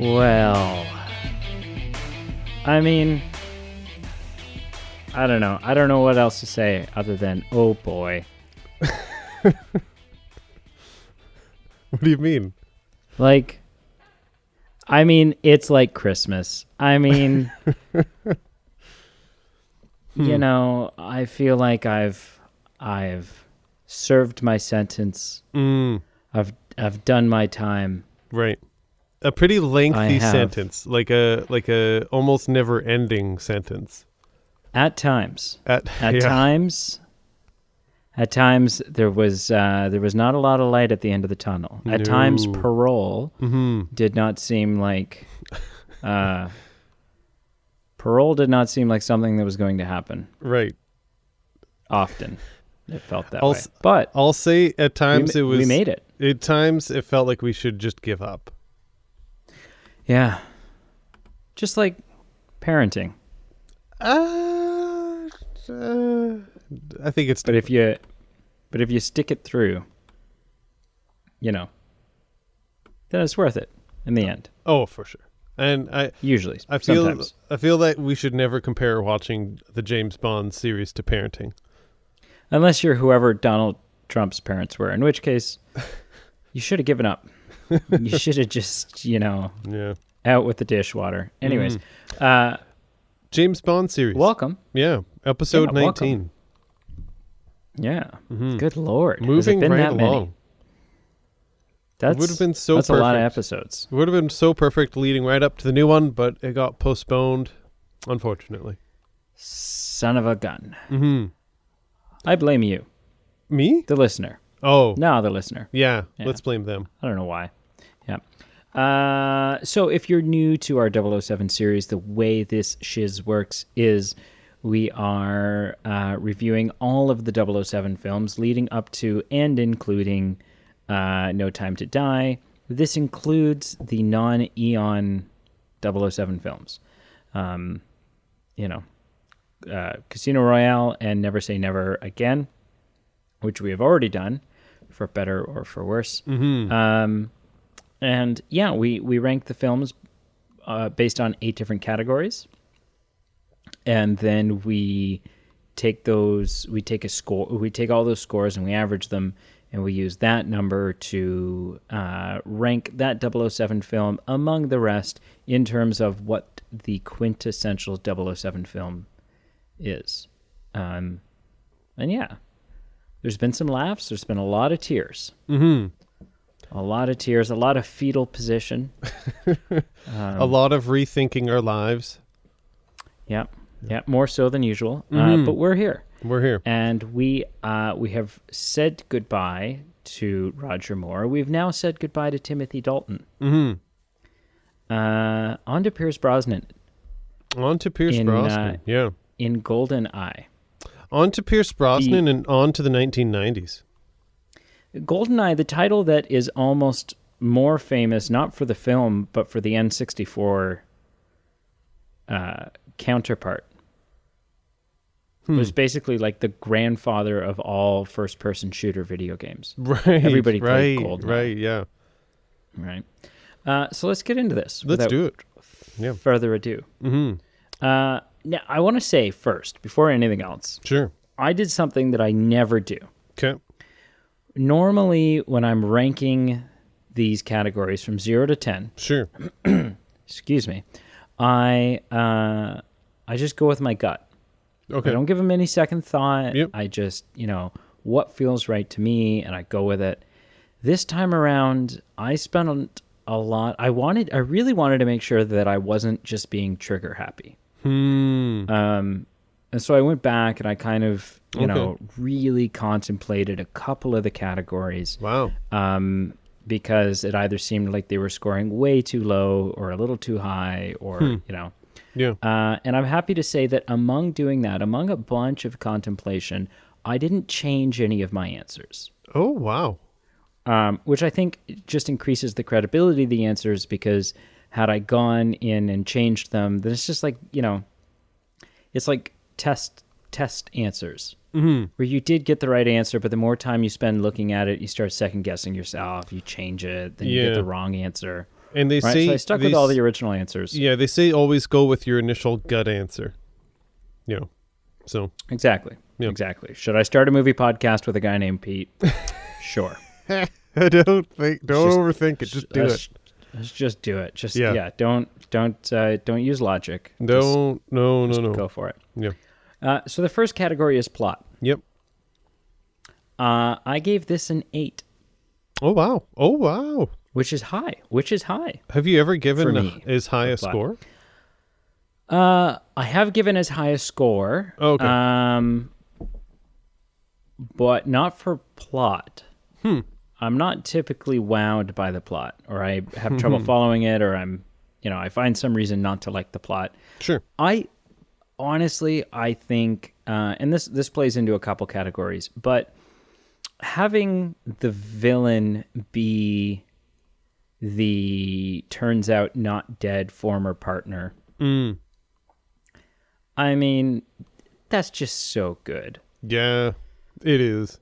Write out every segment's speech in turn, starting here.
Well, I mean, I don't know. I don't know what else to say other than, oh boy. What do you mean? Like, I mean, it's like Christmas. I mean, you know, I feel like I've served my sentence. I've done my time. Right. A pretty lengthy I have. sentence, like a almost never ending sentence. At times. At times there was not a lot of light at the end of the tunnel. At times parole did not seem like something that was going to happen. Right. Often. It felt that way. But I'll say at times we made it. At times it felt like we should just give up. Yeah. Just like parenting. I think it's But if you stick it through, you know, then it's worth it in the end. Oh, for sure. And I feel that we should never compare watching the James Bond series to parenting. Unless you're whoever Donald Trump's parents were, in which case you should have given up. You should have just, out with the dishwater. Anyways, James Bond series. Welcome. Yeah, episode 19. Welcome. Yeah. Good Lord. Moving been right that along. Many? That would have been so that's perfect. a lot of episodes. It would have been so perfect leading right up to the new one, but it got postponed, unfortunately. Son of a gun. Mm-hmm. I blame you. Me? The listener. Oh. No, the listener. Yeah, let's blame them. I don't know why. Yeah. So if you're new to our 007 series, the way this shiz works is we are reviewing all of the 007 films leading up to and including No Time to Die. This includes the non-Eon 007 films. Casino Royale and Never Say Never Again, which we have already done, for better or for worse. Mm-hmm. And yeah, we rank the films based on 8 different categories, and then we take all those scores and we average them, and we use that number to rank that 007 film among the rest in terms of what the quintessential 007 film is. And yeah, there's been some laughs. There's been a lot of tears. Mm-hmm. A lot of tears. A lot of fetal position. A lot of rethinking our lives. Yeah. Yeah. More so than usual. Mm-hmm. But we're here. We're here. And we have said goodbye to Roger Moore. We've now said goodbye to Timothy Dalton. Mm-hmm. On to Pierce Brosnan. Yeah. In Goldeneye. On to Pierce Brosnan and on to the 1990s. Goldeneye, the title that is almost more famous, not for the film, but for the N64 counterpart. Was basically like the grandfather of all first-person shooter video games. Right. Everybody played Goldeneye. Right, yeah. Right. So let's get into this. Let's do it. Yeah. Further ado. Mm-hmm. Now, I want to say first, before anything else, Sure. I did something that I never do. Okay. Normally, when I'm ranking these categories from 0 to 10, Sure. excuse me, I just go with my gut. Okay. I don't give them any second thought. Yep. I just, what feels right to me, and I go with it. This time around, I spent a lot. I really wanted to make sure that I wasn't just being trigger happy. And so I went back and I kind of, really contemplated a couple of the categories. Wow. Because it either seemed like they were scoring way too low or a little too high or, Yeah. And I'm happy to say that among a bunch of contemplation, I didn't change any of my answers. Oh, wow. Which I think just increases the credibility of the answers, because had I gone in and changed them, then it's just like, it's like test answers, where you did get the right answer, but the more time you spend looking at it, you start second guessing yourself, you change it, then you get the wrong answer. And they say... So I stuck with all the original answers. Yeah, they say always go with your initial gut answer. You know, so... Exactly. Yeah. Exactly. Should I start a movie podcast with a guy named Pete? Sure. Don't overthink it. Just do it. Let's just do it. Don't use logic. No. Go for it. Yeah. So the first category is plot. Yep. I gave this an 8. Oh wow. Which is high. Have you ever given as high a score? I have given as high a score. Okay. But not for plot. I'm not typically wowed by the plot, or I have trouble following it, or I find some reason not to like the plot. Sure. I think, and this plays into a couple categories, but having the villain be the turns out not dead former partner, I mean, that's just so good. Yeah, it is.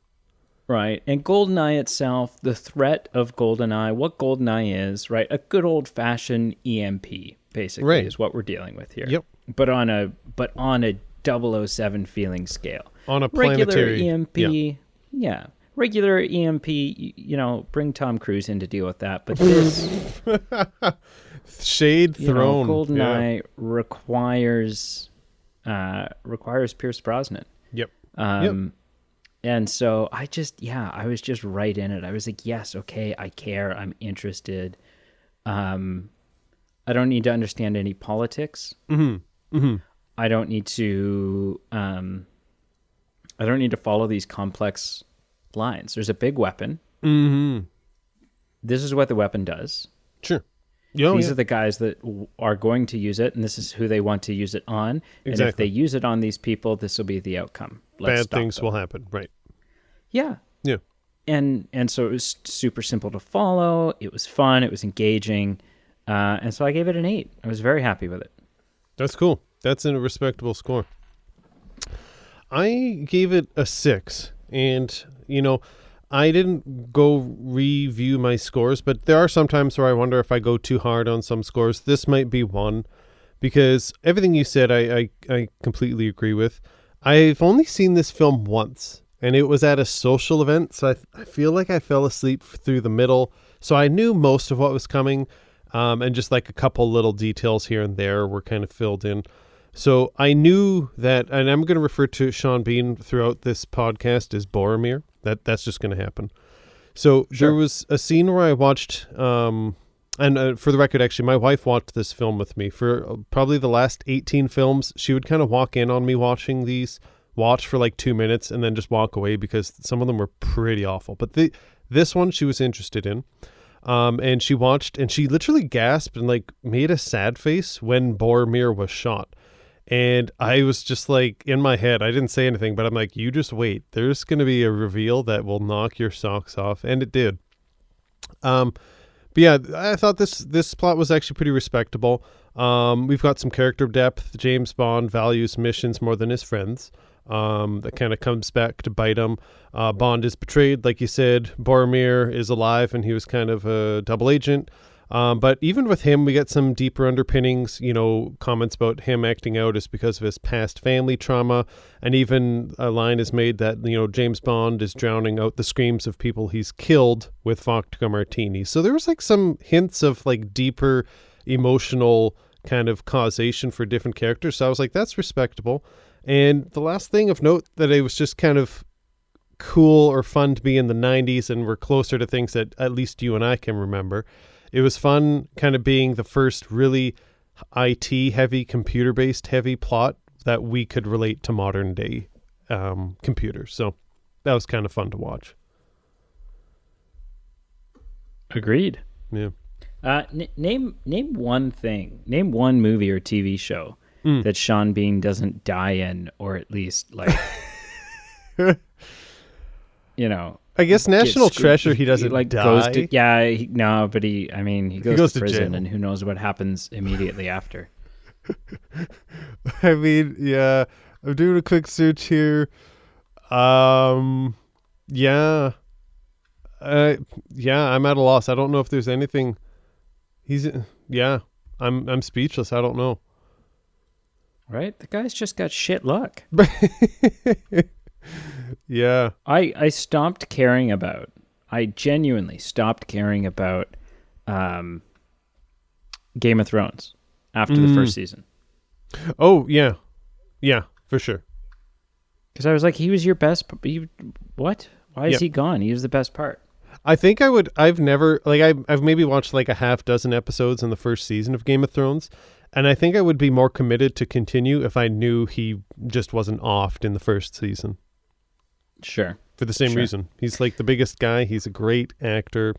Right. And Goldeneye itself, the threat of Goldeneye, what Goldeneye is, right? A good old-fashioned EMP, basically, is what we're dealing with here. Yep. But on a 007 feeling scale. On a planetary... Regular EMP, yeah. Regular EMP, bring Tom Cruise in to deal with that. But this... Shade thrown. Goldeneye requires Pierce Brosnan. Yep. And so I was just right in it. I was like, yes, okay, I care. I'm interested. I don't need to understand any politics. I don't need to follow these complex lines. There's a big weapon. This is what the weapon does. Sure. These are the guys that are going to use it, and this is who they want to use it on. Exactly. And if they use it on these people, this will be the outcome. Bad things will happen, right? Yeah. Yeah. And so it was super simple to follow. It was fun. It was engaging. And so I gave it an 8. I was very happy with it. That's cool. That's a respectable score. I gave it a 6. And, I didn't go review my scores, but there are some times where I wonder if I go too hard on some scores. This might be one, because everything you said I completely agree with. I've only seen this film once, and it was at a social event, so I feel like I fell asleep through the middle. So I knew most of what was coming, and just like a couple little details here and there were kind of filled in. So I knew that, and I'm going to refer to Sean Bean throughout this podcast as Boromir. That's just going to happen. So There was a scene where I watched, and for the record, actually, my wife watched this film with me for probably the last 18 films. She would kind of walk in on me watching these, watch for like 2 minutes, and then just walk away because some of them were pretty awful. But this one she was interested in. And she watched, and she literally gasped and like made a sad face when Boromir was shot. And I was just like, in my head, I didn't say anything, but I'm like, you just wait. There's going to be a reveal that will knock your socks off. And it did. But yeah, I thought this plot was actually pretty respectable. We've got some character depth. James Bond values missions more than his friends. That kind of comes back to bite him. Bond is betrayed, like you said. Boromir is alive, and he was kind of a double agent. But even with him, we get some deeper underpinnings, comments about him acting out is because of his past family trauma. And even a line is made that, James Bond is drowning out the screams of people he's killed with vodka martinis. So there was like some hints of like deeper emotional kind of causation for different characters. So I was like, that's respectable. And the last thing of note that it was just kind of cool or fun to be in the 90s, and we're closer to things that at least you and I can remember. It was fun kind of being the first really IT heavy, computer based heavy plot that we could relate to modern day computers. So that was kind of fun to watch. Agreed. Yeah. Name one thing. Name one movie or TV show that Sean Bean doesn't die in, or at least like, I guess National Treasure, he doesn't die. Goes to, but he goes to prison, jail. And who knows what happens immediately after. I mean, yeah, I'm doing a quick search here. I'm at a loss. I don't know if there's anything He's yeah. I'm speechless. I don't know. Right? The guy's just got shit luck. Yeah. I stopped caring about. I genuinely stopped caring about Game of Thrones after the first season. Oh yeah, yeah, for sure. Because I was like, he was your best. What? Why is Yep. he gone? He was the best part. I think I would. I've never like I've maybe watched like a half dozen episodes in the first season of Game of Thrones, and I think I would be more committed to continue if I knew he just wasn't offed in the first season. Sure. For the same reason, he's like the biggest guy. He's a great actor.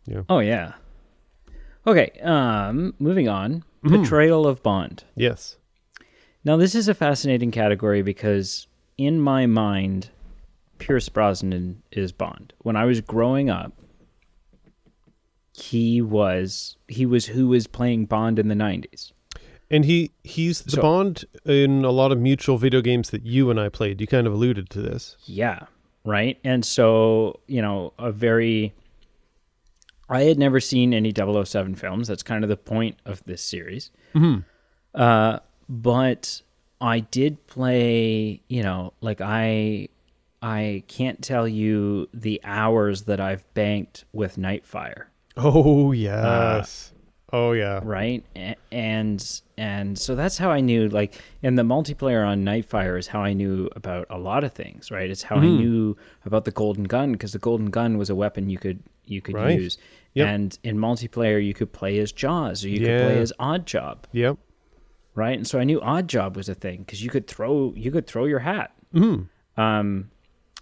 Yeah. Oh yeah. Okay. Moving on. Betrayal of Bond. Yes. Now this is a fascinating category because in my mind, Pierce Brosnan is Bond. When I was growing up, he was who was playing Bond in the 90s. And he's the Bond in a lot of mutual video games that you and I played. You kind of alluded to this. Yeah, right? And so, I had never seen any 007 films. That's kind of the point of this series. But I did play, I can't tell you the hours that I've banked with Nightfire. Oh, yes. Oh, yeah. Right? And so that's how I knew, and the multiplayer on Nightfire is how I knew about a lot of things, right? It's how I knew about the Golden Gun, because the Golden Gun was a weapon you could Right. use. Yep. And in multiplayer, you could play as Jaws, or you could play as Oddjob. Yep. Right? And so I knew Oddjob was a thing, because you could throw your hat. But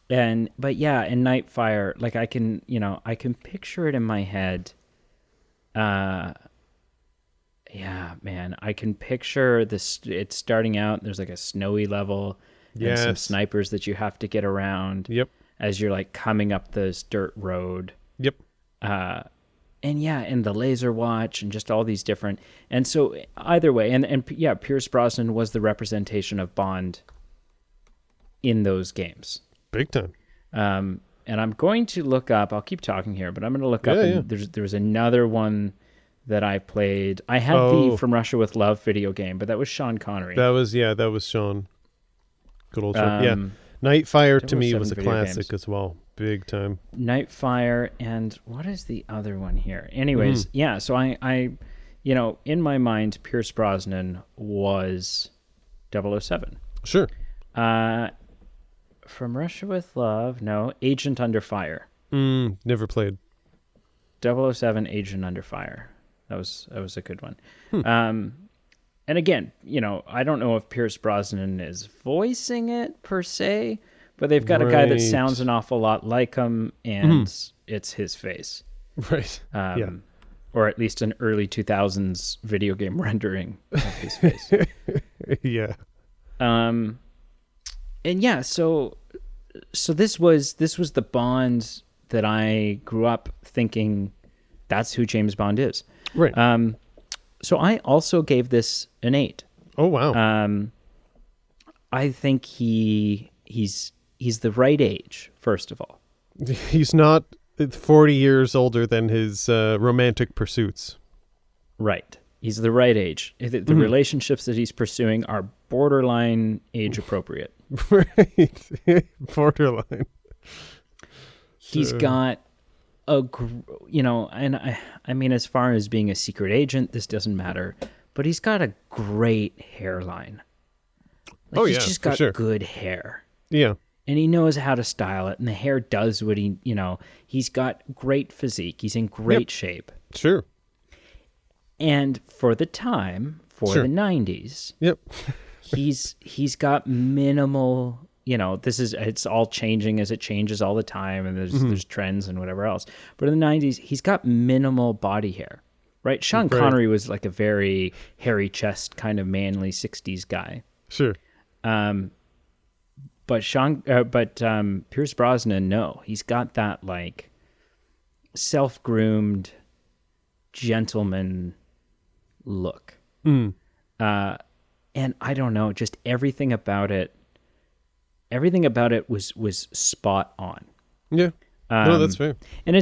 yeah, in Nightfire, I can picture it in my head. Yeah, man, I can picture this. It's starting out. There's like a snowy level and some snipers that you have to get around. Yep. As you're coming up this dirt road. Yep. And the laser watch and just all these different. And so either way, and Pierce Brosnan was the representation of Bond in those games. Big time. And I'm going to look up. I'll keep talking here, but I'm going to look up. And there was another one that I played. I had the From Russia with Love video game, but that was Sean Connery. That was Sean. Good old Sean. Yeah. Nightfire to me was a classic as well. Big time. Nightfire, and what is the other one here? Anyways, so I in my mind, Pierce Brosnan was 007. Sure. From Russia with Love, no. Agent Under Fire. Never played. 007 Agent Under Fire. That was a good one. And again, I don't know if Pierce Brosnan is voicing it per se, but they've got a guy that sounds an awful lot like him, and it's his face. Right. Or at least an early 2000s video game rendering of his face. Yeah. And yeah, so this was the Bond that I grew up thinking that's who James Bond is. Right. So I also gave this an 8. Oh wow. I think he's the right age, first of all. He's not 40 years older than his romantic pursuits. Right. He's the right age. The relationships that he's pursuing are borderline age appropriate. Right. Borderline. He's got and I mean, as far as being a secret agent, this doesn't matter, but he's got a great hairline. He's just got good hair. Yeah. And he knows how to style it, and the hair does what he's got great physique. He's in great shape. Sure. And for the time, the 90s, he's got minimal, it's all changing as it changes all the time, and there's trends and whatever else. But in the 90s, he's got minimal body hair, right? Sean Connery was like a very hairy chest, kind of manly 60s guy. Sure. But Pierce Brosnan, no, he's got that like self-groomed gentleman look. And I don't know, just everything about it was spot on. Yeah. No, that's fair. And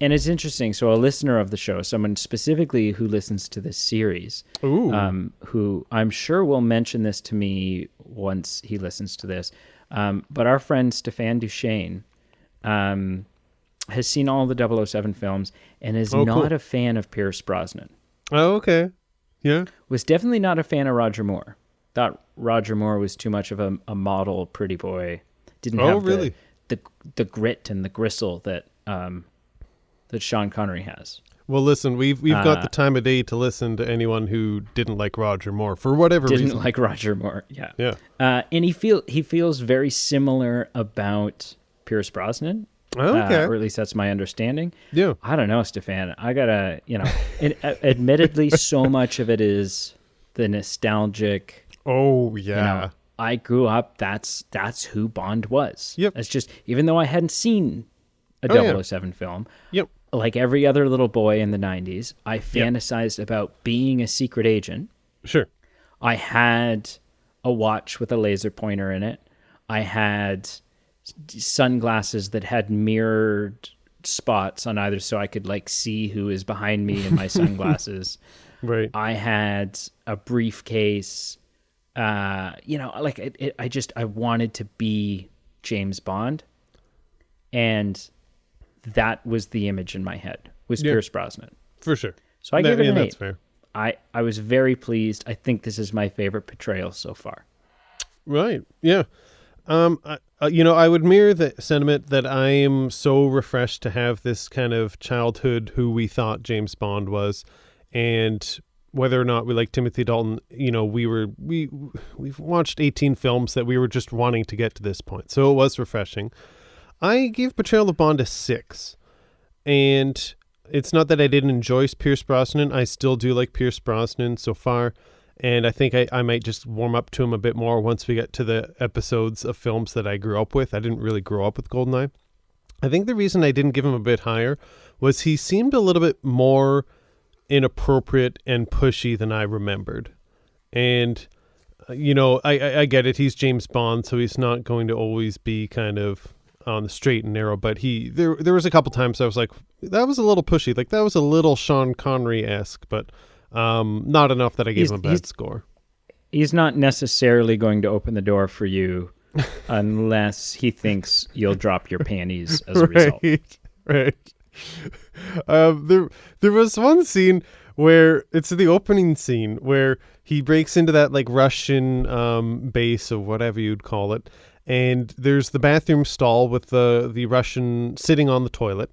And it's interesting. So a listener of the show, someone specifically who listens to this series, who I'm sure will mention this to me once he listens to this, but our friend Stefan Duchesne has seen all the 007 films and is not a fan of Pierce Brosnan. Oh, okay. Yeah. Was definitely not a fan of Roger Moore. Thought Roger Moore was too much of a model pretty boy. Didn't have the grit and the gristle that Sean Connery has. Well, listen, we've got the time of day to listen to anyone who didn't like Roger Moore for whatever reason. Didn't like Roger Moore, yeah. Yeah. And he feels very similar about Pierce Brosnan. Okay. Or at least that's my understanding. Yeah. I don't know, Stefan. I gotta, admittedly, so much of it is the nostalgic. Oh yeah. I grew up. That's who Bond was. Yep. It's just, even though I hadn't seen a 007 film. Yep. Like every other little boy in the 90s, I fantasized about being a secret agent. Sure. I had a watch with a laser pointer in it. I had sunglasses that had mirrored spots on either, so I could like see who is behind me in my sunglasses. Right. I had a briefcase. I wanted to be James Bond, and that was the image in my head, was Pierce Brosnan. For sure. So I gave it an 8. That's fair. I was very pleased. I think this is my favorite portrayal so far. Right. Yeah. I would mirror the sentiment that I am so refreshed to have this kind of childhood who we thought James Bond was, and whether or not we like Timothy Dalton, we've watched 18 films that we were just wanting to get to this point. So it was refreshing. I gave Portrayal of Bond a 6, and it's not that I didn't enjoy Pierce Brosnan. I still do like Pierce Brosnan so far. And I think I might just warm up to him a bit more once we get to the episodes of films that I grew up with. I didn't really grow up with Goldeneye. I think the reason I didn't give him a bit higher was he seemed a little bit more inappropriate and pushy than I remembered. And, I get it. He's James Bond, so he's not going to always be kind of on the straight and narrow. But there was a couple times I was like, that was a little pushy. Like, that was a little Sean Connery-esque, but... not enough that I gave him a bad score. He's not necessarily going to open the door for you unless he thinks you'll drop your panties as a result. Right. There was one scene where it's the opening scene where he breaks into that like Russian base or whatever you'd call it, and there's the bathroom stall with the Russian sitting on the toilet,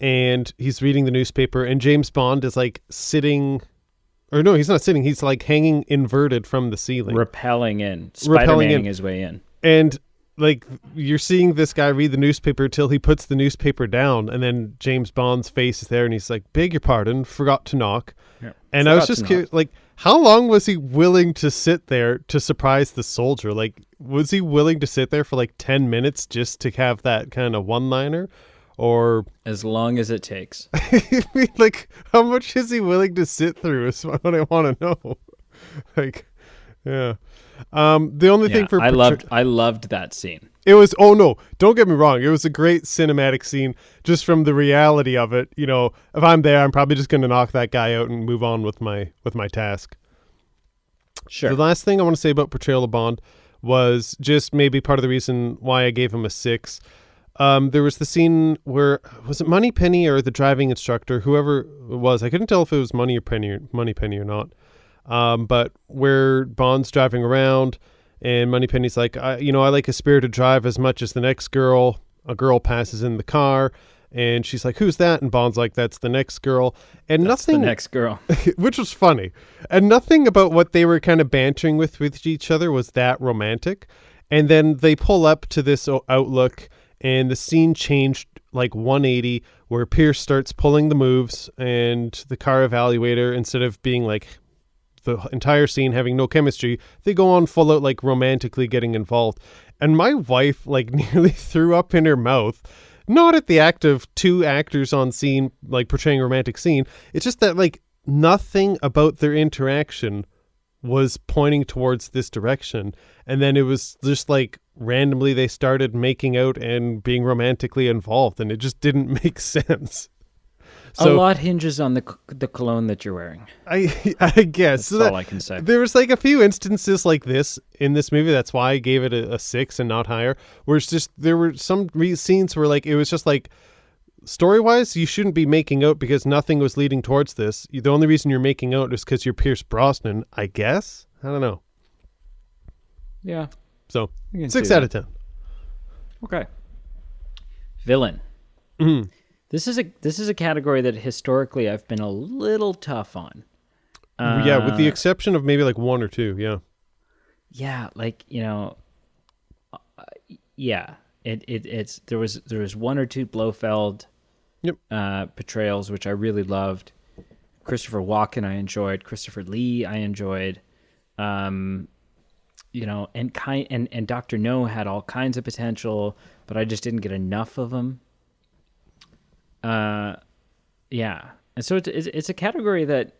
and he's reading the newspaper, and James Bond is like sitting. Or no, he's not sitting. He's like hanging inverted from the ceiling. Spider-Manning his way in. And like you're seeing this guy read the newspaper till he puts the newspaper down, and then James Bond's face is there and he's like, beg your pardon, forgot to knock. Yeah, and I was just curious, like, how long was he willing to sit there to surprise the soldier? Like, was he willing to sit there for like 10 minutes just to have that kind of one-liner? Or as long as it takes. I mean, like, how much is he willing to sit through is what I want to know. Like, yeah. The only thing for I loved that scene. It was, don't get me wrong. It was a great cinematic scene just from the reality of it. If I'm there, I'm probably just going to knock that guy out and move on with my task. Sure. The last thing I want to say about Portrayal of Bond was just maybe part of the reason why I gave him a 6. There was the scene where, was it Moneypenny or the driving instructor, whoever it was, I couldn't tell if it was Moneypenny or not, but where Bond's driving around and Moneypenny's like, I like a spirited drive as much as the next girl. A girl passes in the car and she's like, who's that? And Bond's like, that's the next girl. And that's nothing, the next girl, which was funny. And nothing about what they were kind of bantering with each other was that romantic. And then they pull up to this outlook, and the scene changed like 180, where Pierce starts pulling the moves, and the car evaluator, instead of being like the entire scene having no chemistry, they go on full out like romantically getting involved. And my wife like nearly threw up in her mouth, not at the act of two actors on scene like portraying a romantic scene. It's just that like nothing about their interaction was pointing towards this direction. And then it was just like randomly they started making out and being romantically involved, and it just didn't make sense. A lot hinges on the cologne that you're wearing. I guess That's all I can say. There was like a few instances like this in this movie. That's why I gave it a 6 and not higher. Where it's just there were some scenes where like it was just like story wise you shouldn't be making out because nothing was leading towards this. The only reason you're making out is because you're Pierce Brosnan. I guess I don't know. Yeah. So 6 out of 10. Okay. Villain. Mm-hmm. This is a category that historically I've been a little tough on. Yeah, with the exception of maybe like 1 or 2. Yeah. Yeah, like yeah. It's there was 1 or 2 Blofeld portrayals which I really loved. Christopher Walken I enjoyed. Christopher Lee I enjoyed. And Dr. No had all kinds of potential, but I just didn't get enough of them. Yeah. And so it's a category that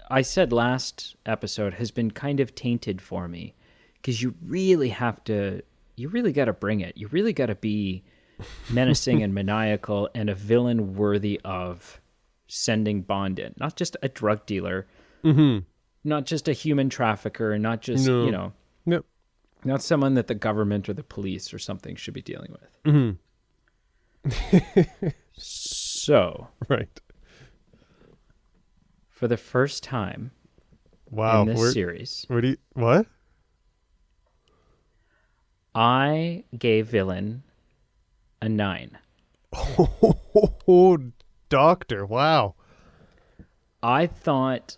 I said last episode has been kind of tainted for me because you really got to bring it. You really got to be menacing and maniacal and a villain worthy of sending Bond in, not just a drug dealer, not just a human trafficker, not just, not someone that the government or the police or something should be dealing with. So, right. For the first time in this series, what? I gave Villain a 9. Oh, Doctor, wow. I thought,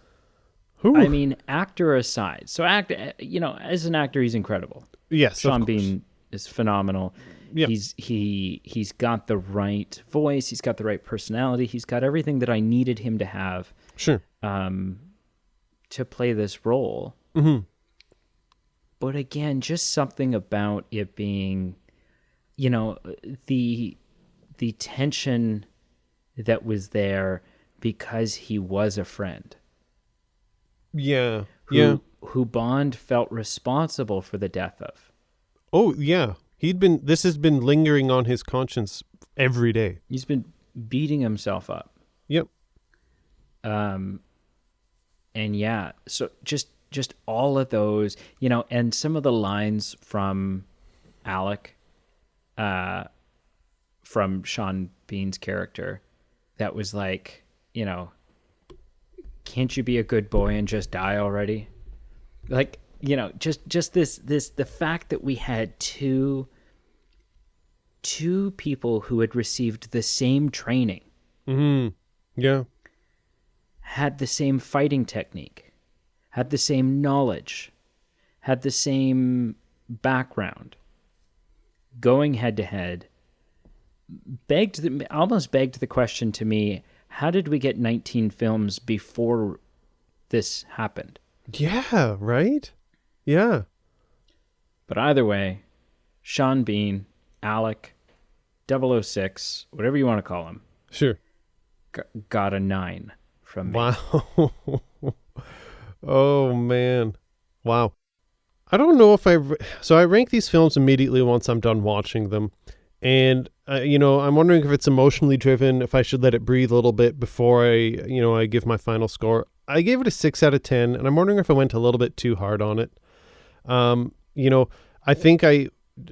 actor aside, so as an actor, he's incredible. Yes, Sean Bean is phenomenal. Yep. He's got the right voice. He's got the right personality. He's got everything that I needed him to have. Sure. To play this role. Mm-hmm. But again, just something about it being, the tension that was there because he was a friend. Yeah. Who Bond felt responsible for the death of. Oh, yeah. This has been lingering on his conscience every day. He's been beating himself up. Yep. And yeah, so just all of those, and some of the lines from Alec, from Sean Bean's character, that was like, can't you be a good boy and just die already? Like, just this the fact that we had two people who had received the same training. Mm-hmm. Yeah. Had the same fighting technique, had the same knowledge, had the same background, going head to head, almost begged the question to me, how did we get 19 films before this happened? Yeah, right? Yeah. But either way, Sean Bean, Alec, 006, whatever you want to call him. Sure. Got a 9 from me. Wow. Oh, man. Wow. I don't know if so I rank these films immediately once I'm done watching them. And, I'm wondering if it's emotionally driven, if I should let it breathe a little bit before I give my final score. I gave it a 6 out of 10, and I'm wondering if I went a little bit too hard on it. I think I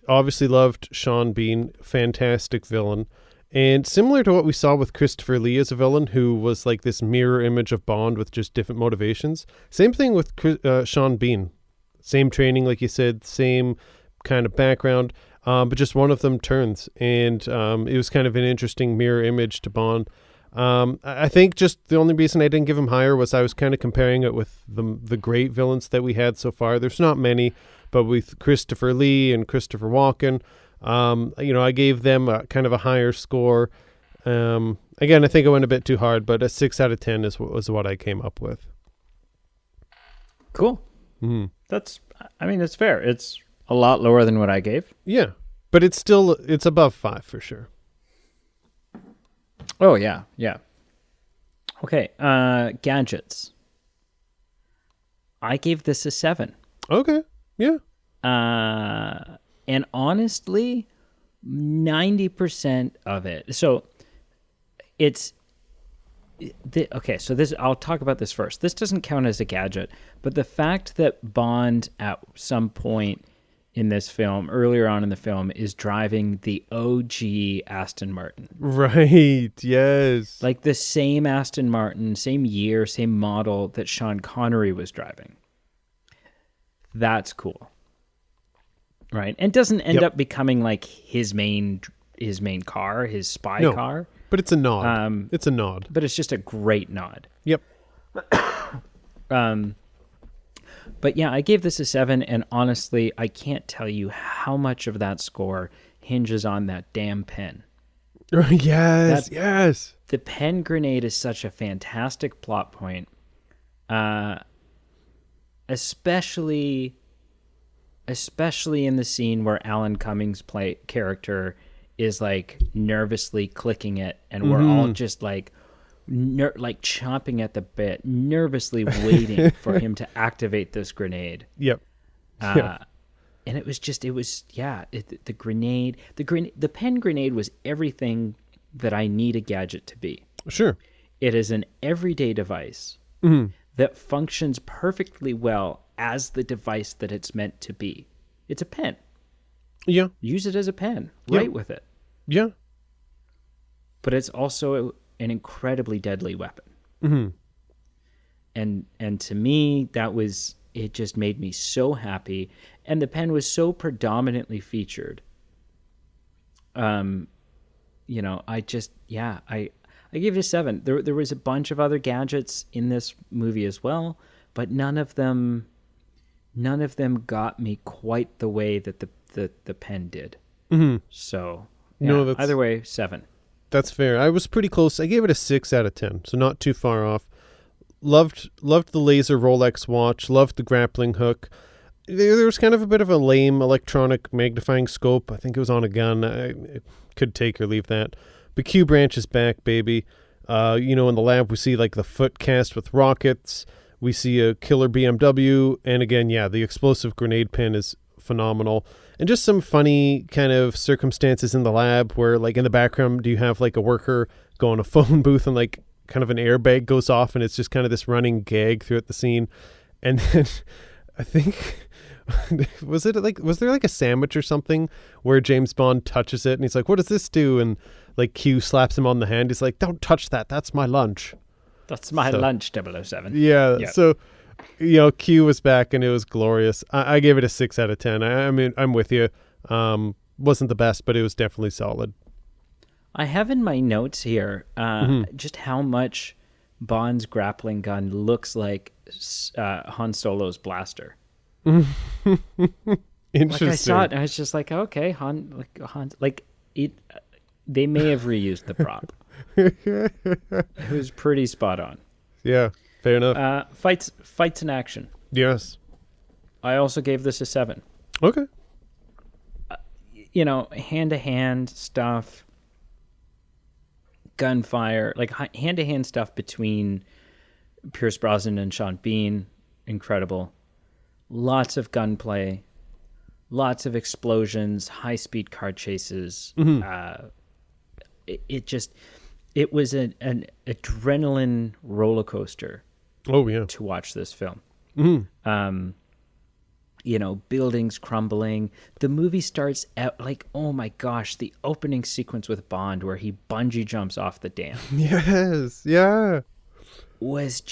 obviously loved Sean Bean, fantastic villain. And similar to what we saw with Christopher Lee as a villain, who was like this mirror image of Bond with just different motivations. Same thing with Sean Bean. Same training, like you said, same kind of background, but just one of them turns. And it was kind of an interesting mirror image to Bond. I think just the only reason I didn't give him higher was I was kind of comparing it with the great villains that we had so far. There's not many, but with Christopher Lee and Christopher Walken, I gave them a kind of a higher score. Again, I think I went a bit too hard, but a 6 out of 10 was what I came up with. Cool. Mm-hmm. It's fair. It's a lot lower than what I gave. Yeah, but it's above 5 for sure. Oh, yeah. Okay, gadgets. I gave this a 7. Okay, yeah. And honestly, 90% of it. So it's Okay, so this I'll talk about this first. This doesn't count as a gadget, but the fact that Bond at some point in this film, earlier on in the film, is driving the OG Aston Martin. Right. Yes. Like the same Aston Martin, same year, same model that Sean Connery was driving. That's cool. Right? And doesn't end up becoming like his main car, his spy car. But it's a nod. It's a nod. But it's just a great nod. Yep. But yeah, I gave this a 7, and honestly, I can't tell you how much of that score hinges on that damn pen. Yes. The pen grenade is such a fantastic plot point, especially in the scene where Alan Cummings' character is like nervously clicking it, and we're all just like chomping at the bit, nervously waiting for him to activate this grenade. Yep. And the pen grenade was everything that I need a gadget to be. Sure. It is an everyday device that functions perfectly well as the device that it's meant to be. It's a pen. Yeah. Use it as a pen. Write with it. Yeah. But it's also an incredibly deadly weapon. Mm-hmm. And to me, it just made me so happy. And the pen was so predominantly featured. I gave it a 7. There was a bunch of other gadgets in this movie as well, but none of them got me quite the way that the pen did. Mm-hmm. So either way, 7. That's fair. I was pretty close. I gave it a 6 out of 10, so not too far off. Loved the laser Rolex watch. Loved the grappling hook. There was kind of a bit of a lame electronic magnifying scope. I think it was on a gun. I could take or leave that. But Q Branch is back, baby. In the lab we see like the foot cast with rockets. We see a killer BMW. And again, the explosive grenade pin is phenomenal. And just some funny kind of circumstances in the lab where, like, in the background, do you have like a worker go in a phone booth and like kind of an airbag goes off, and it's just kind of this running gag throughout the scene. And then I think was there like a sandwich or something where James Bond touches it and he's like, "What does this do?" And like Q slaps him on the hand. He's like, "Don't touch that. That's my lunch." That's my lunch, 007. Yeah. Yep. So, Q was back and it was glorious. I gave it a 6 out of 10. I mean, I'm with you. Wasn't the best, but it was definitely solid. I have in my notes here just how much Bond's grappling gun looks like Han Solo's blaster. Interesting. Like I saw it and I was just like, okay, Han, they may have reused the prop. It was pretty spot on. Yeah, fair enough. Fights in action. Yes. I also gave this a 7. Okay. Hand-to-hand stuff, gunfire, like hand-to-hand stuff between Pierce Brosnan and Sean Bean, incredible. Lots of gunplay, lots of explosions, high-speed car chases. Mm-hmm. It was an adrenaline roller coaster. Oh yeah. To watch this film. Mm-hmm. Buildings crumbling. The movie starts out like, oh my gosh, the opening sequence with Bond where he bungee jumps off the dam. Yes. Yeah. Was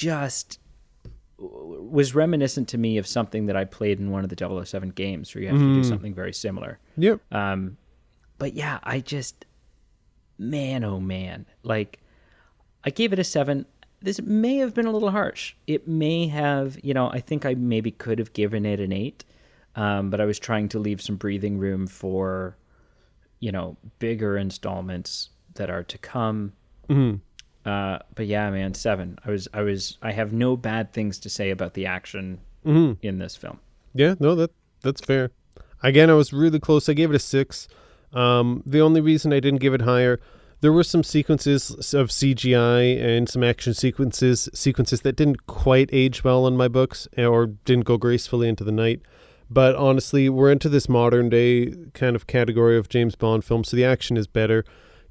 reminiscent to me of something that I played in one of the 007 games where you have to do something very similar. Yep. But yeah, man, oh man. Like, I gave it a 7. This may have been a little harsh. It may have, I think I maybe could have given it an 8. But I was trying to leave some breathing room for, bigger installments that are to come. Mm-hmm. But yeah, man, 7. I have no bad things to say about the action in this film. Yeah, no, that's fair. Again, I was really close. I gave it a 6. The only reason I didn't give it higher, there were some sequences of CGI and some action sequences that didn't quite age well in my books or didn't go gracefully into the night. But honestly, we're into this modern day kind of category of James Bond films, so the action is better.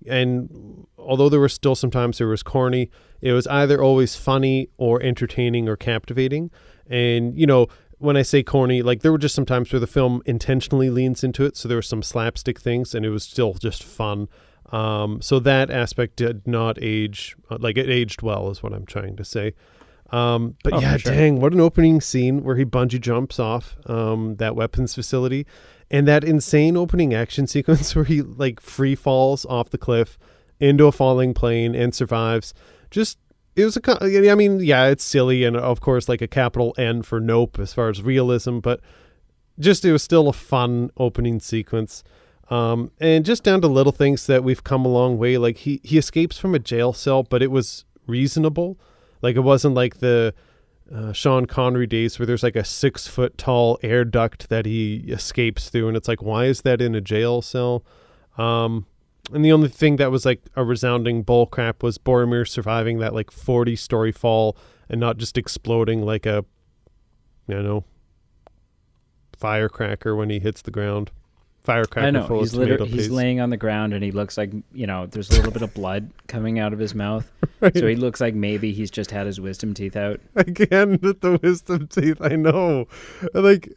And although there were still sometimes there was corny, it was either always funny or entertaining or captivating. And, you know, when I say corny, like there were just some times where the film intentionally leans into it. So there were some slapstick things and it was still just fun. So that aspect did not age, like it aged well is what I'm trying to say. But yeah, sure. Dang, what an opening scene where he bungee jumps off that weapons facility. And that insane opening action sequence where he like free falls off the cliff into a falling plane and survives. Just, it was I mean, yeah, it's silly. And of course, like a capital N for Nope as far as realism, but just, it was still a fun opening sequence. And just down to little things that we've come a long way. Like he escapes from a jail cell, but it was reasonable. Like it wasn't like the Sean Connery days where there's like a 6-foot tall air duct that he escapes through. And it's like, why is that in a jail cell? And the only thing that was like a resounding bull crap was Boromir surviving that like 40-story fall and not just exploding like a, you know, firecracker when he hits the ground. Firecracker. I know. Full of tomato He's paste. laying on the ground and he looks like, you know, there's a little bit of blood coming out of his mouth. Right. So he looks like maybe he's just had his wisdom teeth out. Again, with the wisdom teeth. I know. Like,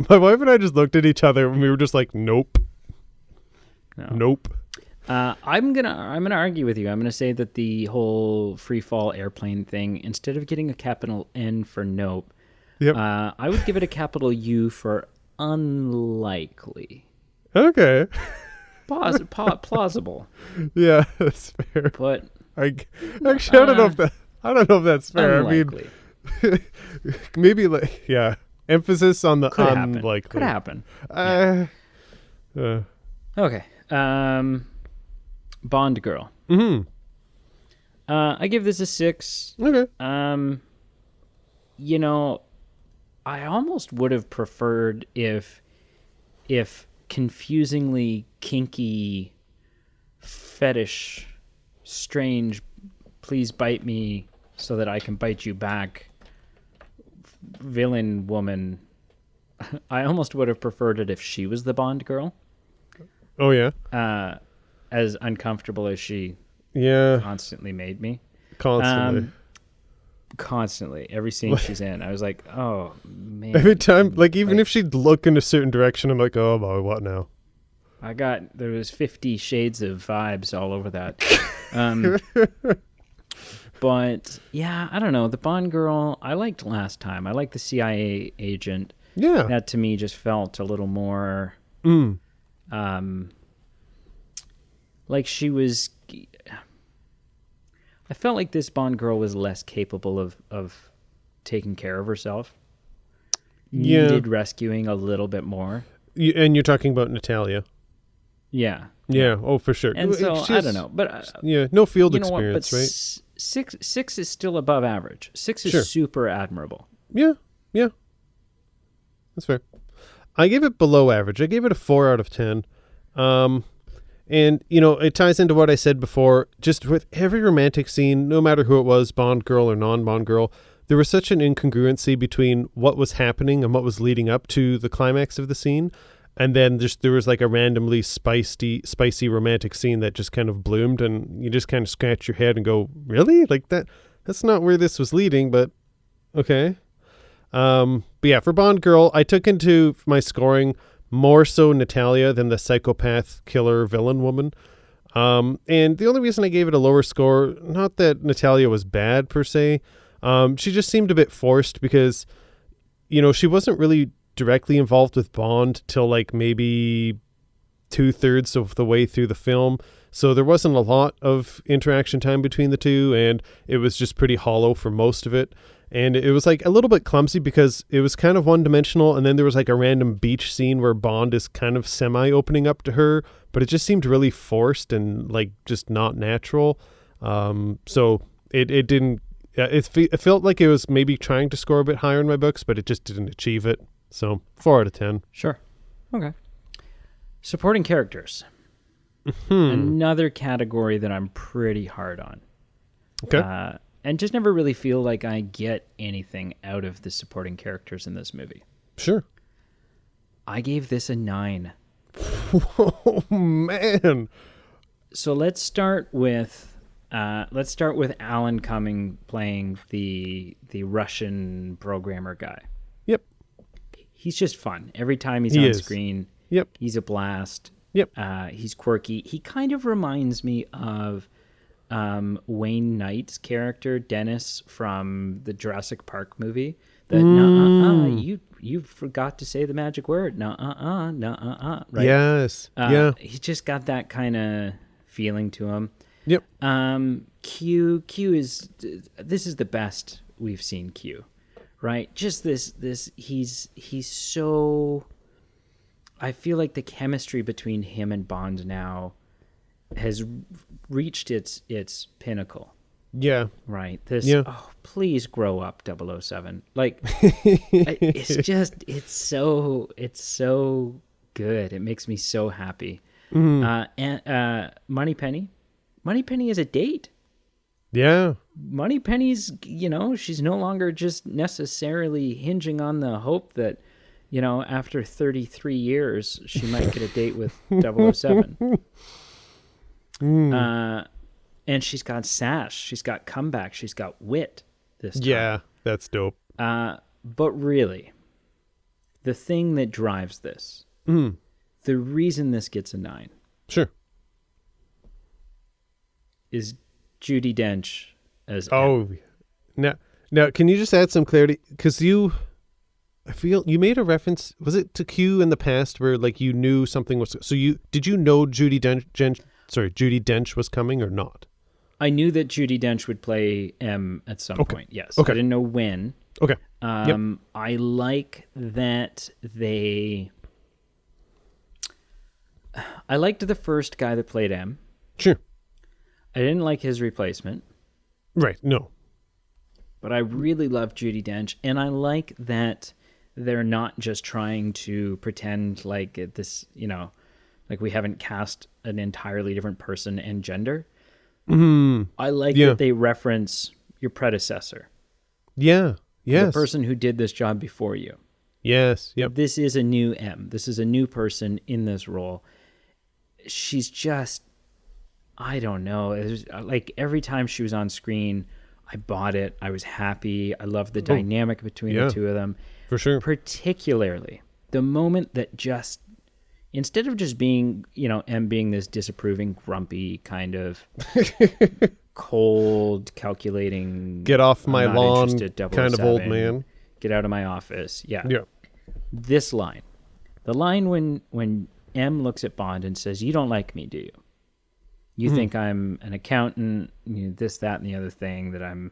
my wife and I just looked at each other and we were just like, nope. No. Nope. I'm gonna argue with you. I'm gonna say that the whole free fall airplane thing, instead of getting a capital N for nope, yep. I would give it a capital U for unlikely. Okay. Plausible. Yeah, that's fair. But actually, I don't know if that's fair. Unlikely. I mean, maybe like, yeah, emphasis on the unlikely. Could happen. Okay. Bond girl. Mm-hmm. I give this a 6. Okay. You know, I almost would have preferred if confusingly kinky, fetish, strange, please bite me so that I can bite you back, villain woman. I almost would have preferred it if she was the Bond girl. Oh, yeah? As uncomfortable as she constantly made me. Constantly. Every scene she's in, I was like, oh, man. Every time, like, even if she'd look in a certain direction, I'm like, oh, boy, what now? There was 50 shades of vibes all over that. But, yeah, I don't know. The Bond girl, I liked last time. I liked the CIA agent. Yeah. That, to me, just felt a little more... like she was... I felt like this Bond girl was less capable of taking care of herself. Needed rescuing a little bit more. And you're talking about Natalia. Yeah. Yeah. Oh, for sure. And so I don't know, but no field experience, right? Six is still above average. 6 is super admirable. Yeah. That's fair. I gave it below average. I gave it a 4 out of 10. And, you know, it ties into what I said before. Just with every romantic scene, no matter who it was, Bond girl or non-Bond girl, there was such an incongruency between what was happening and what was leading up to the climax of the scene. And then there was like a randomly spicy romantic scene that just kind of bloomed, and you just kind of scratch your head and go, really? Like that's not where this was leading, but okay. But yeah, for Bond girl, I took into my scoring more so Natalia than the psychopath killer villain woman. And the only reason I gave it a lower score, not that Natalia was bad per se, she just seemed a bit forced because, you know, she wasn't really directly involved with Bond till like maybe 2/3 of the way through the film. So there wasn't a lot of interaction time between the two, and it was just pretty hollow for most of it. And it was like a little bit clumsy because it was kind of one-dimensional, and then there was like a random beach scene where Bond is kind of semi-opening up to her, but it just seemed really forced and like just not natural. So it didn't... It felt like it was maybe trying to score a bit higher in my books, but it just didn't achieve it. So 4 out of 10. Sure. Okay. Supporting characters. Another category that I'm pretty hard on. Okay. And just never really feel like I get anything out of the supporting characters in this movie. Sure. I gave this a 9. Oh, man. So let's start with Alan Cumming playing the Russian programmer guy. Yep. He's just fun. Every time he's He on is. screen, Yep. he's a blast. Yep. He's quirky. He kind of reminds me of Wayne Knight's character, Dennis, from the Jurassic Park movie. You forgot to say the magic word. Right? Yes. Yeah. He's just got that kind of feeling to him. Yep. Q is this is the best we've seen Q, right? Just this he's so. I feel like the chemistry between him and Bond now has reached its pinnacle. Yeah. Right. Please grow up, 007. Like it's so good. It makes me so happy. And Moneypenny is a date. Yeah. Moneypenny's, she's no longer just necessarily hinging on the hope that, after 33 years, she might get a date with 007. And she's got sass, she's got comeback, she's got wit this time. Yeah, that's dope. But really, the thing that drives this, the reason this gets a 9, Sure, is Judi Dench as M. Now, can you just add some clarity? Because I feel you made a reference. Was it to Q in the past where like you knew something was? So did you know Judi Dench was coming or not? I knew that Judi Dench would play M at some point. Yes. Okay. I didn't know when. Okay. I like that I liked the first guy that played M. Sure. I didn't like his replacement. Right. No. But I really love Judi Dench, and I like that they're not just trying to pretend like this, like we haven't cast an entirely different person and gender. I like that they reference your predecessor. Yeah. Yes. The person who did this job before you. Yes. Yep. This is a new M. This is a new person in this role. She's just, I don't know. It was, like every time she was on screen, I bought it. I was happy. I loved the dynamic between the two of them. For sure. Particularly the moment that just, instead of just being, M being this disapproving, grumpy kind of cold, calculating, get off my lawn kind of old 007, man. Get out of my office. Yeah. Yeah. This line. The line when M looks at Bond and says, "You don't like me, do you? You think I'm an accountant, this, that, and the other thing, that I'm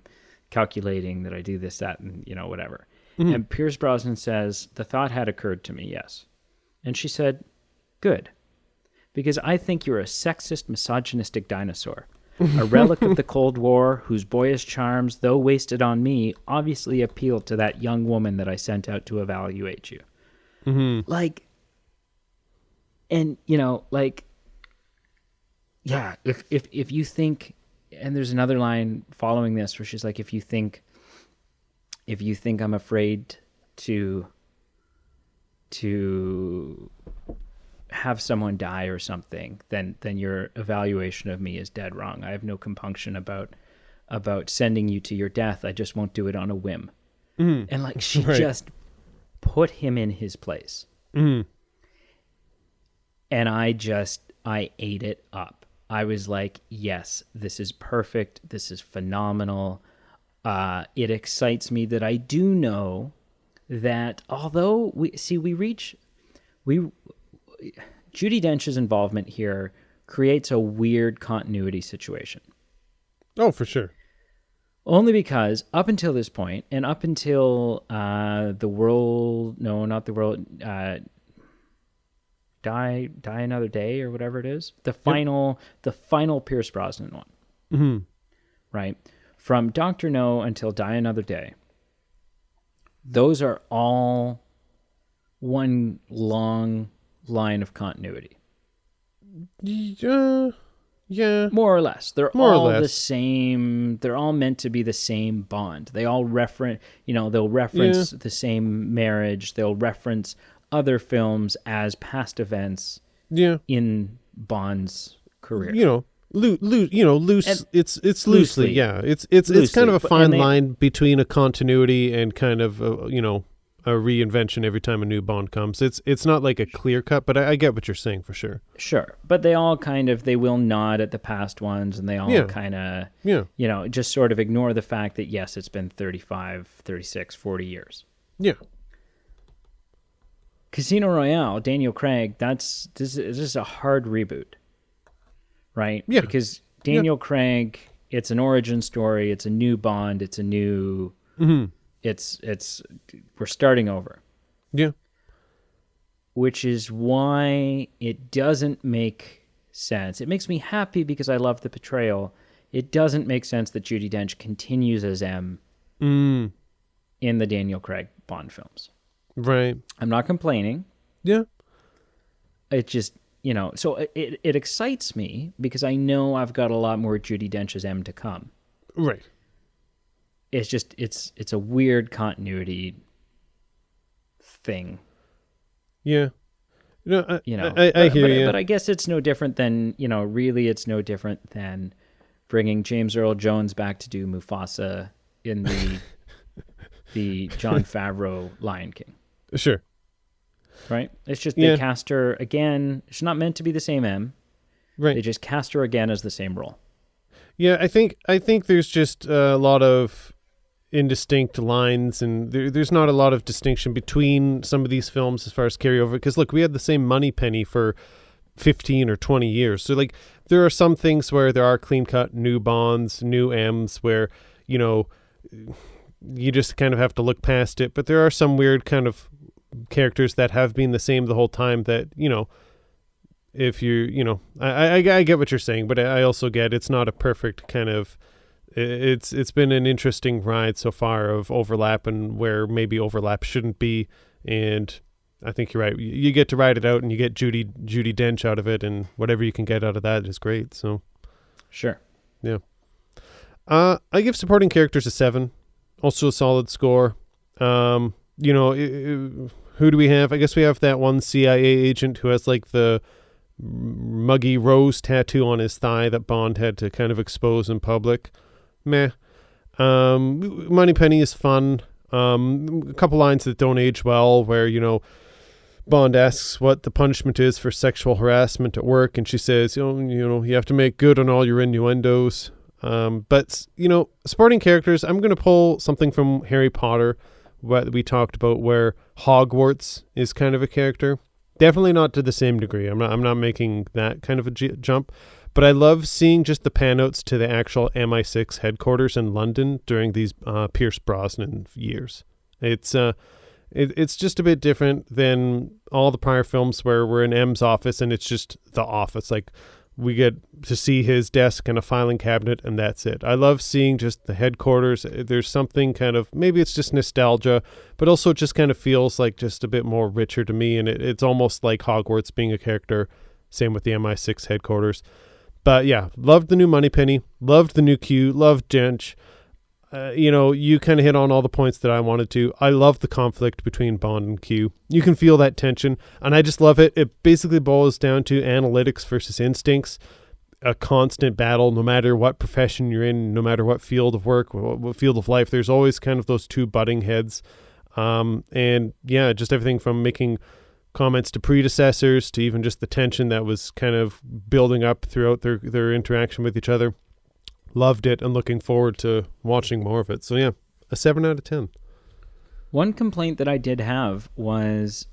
calculating, that I do this, that, and, whatever." And Pierce Brosnan says, "The thought had occurred to me, yes." And she said, "Good. Because I think you're a sexist, misogynistic dinosaur. A relic of the Cold War whose boyish charms, though wasted on me, obviously appealed to that young woman that I sent out to evaluate you." Like, and, yeah, if you think, and there's another line following this where she's like, if you think I'm afraid to have someone die or something, then your evaluation of me is dead wrong. I have no compunction about sending you to your death. I just won't do it on a whim. And like she just put him in his place. And I ate it up. I was like, yes, this is perfect. This is phenomenal. It excites me that I do know that although Judi Dench's involvement here creates a weird continuity situation. Oh, for sure. Only because up until this point, and up until Die Another Day or whatever it is, the final Pierce Brosnan one, right? From Dr. No until Die Another Day, those are all one long line of continuity. Yeah. More or less. They're all the same. They're all meant to be the same Bond. They all reference, they'll reference the same marriage. They'll reference other films as past events in Bond's career. Loose. And It's loosely, loosely, yeah. It's kind loosely, of a but- fine and they- line between a continuity and kind of a reinvention every time a new Bond comes. It's not like a clear cut, but I get what you're saying for sure. Sure, but they all they will nod at the past ones, and they all kind of, just sort of ignore the fact that, yes, it's been 35, 36, 40 years. Yeah. Casino Royale, Daniel Craig, this is a hard reboot, right? Yeah. Because Daniel Craig, it's an origin story, it's a new Bond, it's a new... Mm-hmm. It's we're starting over. Yeah. Which is why it doesn't make sense. It makes me happy because I love the portrayal. It doesn't make sense that Judi Dench continues as M in the Daniel Craig Bond films. Right. I'm not complaining. Yeah. It just, so it excites me because I know I've got a lot more Judi Dench as M to come. Right. It's just, it's a weird continuity thing. Yeah. I hear you. But I guess it's no different than, really it's no different than bringing James Earl Jones back to do Mufasa in the Jon Favreau Lion King. Sure. Right? It's just they cast her again. She's not meant to be the same M. Right. They just cast her again as the same role. Yeah, I think there's just a lot of indistinct lines, and there's not a lot of distinction between some of these films as far as carryover. Because look, we had the same Moneypenny for 15 or 20 years. So like, there are some things where there are clean cut new Bonds, new M's, where you just kind of have to look past it. But there are some weird kind of characters that have been the same the whole time. That if I get what you're saying, but I also get it's not a perfect kind of. It's been an interesting ride so far of overlap and where maybe overlap shouldn't be, and I think you're right. You get to ride it out, and you get Judi Dench out of it, and whatever you can get out of that is great. So, sure, yeah. I give supporting characters a 7, also a solid score. Who do we have? I guess we have that one CIA agent who has like the muggy rose tattoo on his thigh that Bond had to kind of expose in public. Meh. Moneypenny is fun. A couple lines that don't age well, where Bond asks what the punishment is for sexual harassment at work, and she says, you have to make good on all your innuendos. But supporting characters, I'm going to pull something from Harry Potter, what we talked about, where Hogwarts is kind of a character. Definitely not to the same degree. I'm not making that kind of a jump. But I love seeing just the panouts to the actual MI6 headquarters in London during these Pierce Brosnan years. It's just a bit different than all the prior films where we're in M's office and it's just the office. Like, we get to see his desk and a filing cabinet, and that's it. I love seeing just the headquarters. There's something kind of, maybe it's just nostalgia, but also it just kind of feels like just a bit more richer to me, and it's almost like Hogwarts being a character. Same with the MI6 headquarters. But yeah, loved the new Moneypenny, loved the new Q, loved Dench. You kind of hit on all the points that I wanted to. I love the conflict between Bond and Q. You can feel that tension, and I just love it. It basically boils down to analytics versus instincts, a constant battle, no matter what profession you're in, no matter what field of work, what field of life. There's always kind of those two butting heads. And yeah, just everything from making comments to predecessors to even just the tension that was kind of building up throughout their interaction with each other. Loved it and looking forward to watching more of it. So yeah, a 7 out of 10. One complaint that I did have was